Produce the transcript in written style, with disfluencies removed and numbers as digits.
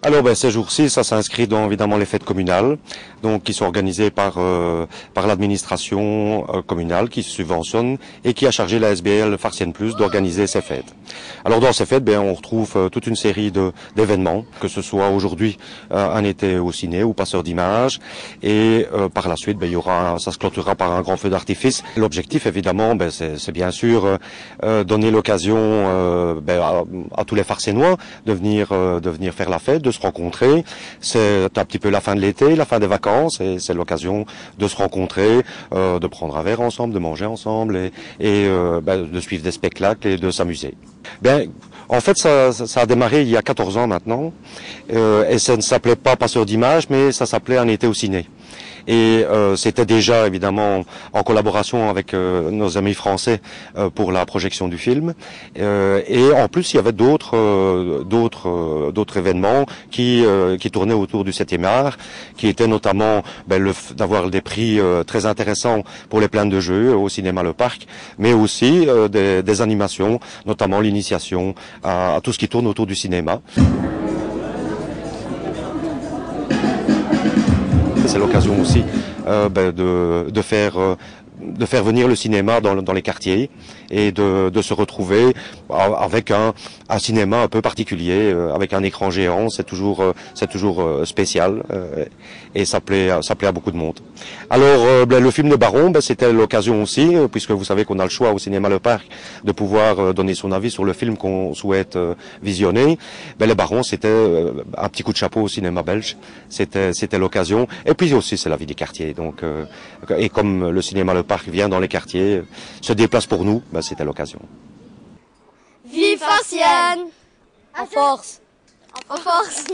Alors ces jours-ci, ça s'inscrit dans évidemment les fêtes communales, donc qui sont organisées par l'administration communale qui subventionne et qui a chargé la SBL Farciennes Plus d'organiser ces fêtes. Alors dans ces fêtes, on retrouve toute une série d'événements, que ce soit aujourd'hui un été au ciné ou passeur d'images, et par la suite, ça se clôturera par un grand feu d'artifice. L'objectif évidemment, c'est bien sûr donner l'occasion à tous les Farciennois de venir faire la fête, de se rencontrer. C'est un petit peu la fin de l'été, la fin des vacances, et c'est l'occasion de se rencontrer, de prendre un verre ensemble, de manger ensemble et de suivre des spectacles et de s'amuser. En fait, ça a démarré il y a 14 ans maintenant, et ça ne s'appelait pas Passeur d'images, mais ça s'appelait Un été au ciné. Et c'était déjà évidemment en collaboration avec nos amis français pour la projection du film. Et en plus, il y avait d'autres événements qui tournaient autour du 7e art, qui étaient notamment d'avoir des prix très intéressants pour les plaines de jeux au cinéma Le Parc, mais aussi des animations, notamment l'initiation à tout ce qui tourne autour du cinéma. C'est l'occasion aussi de faire venir le cinéma dans les quartiers et de se retrouver avec un cinéma un peu particulier, avec un écran géant. C'est toujours spécial et ça plaît à beaucoup de monde. Alors le film de Baron, c'était l'occasion aussi, puisque vous savez qu'on a le choix au cinéma Le Parc de pouvoir donner son avis sur le film qu'on souhaite visionner. Le Baron, c'était un petit coup de chapeau au cinéma belge. C'était l'occasion. Et puis aussi, c'est la vie des quartiers. Donc, et comme le cinéma Le Parc vient dans les quartiers, se déplace pour nous, c'était l'occasion. Vive Farciennes! En force! En force!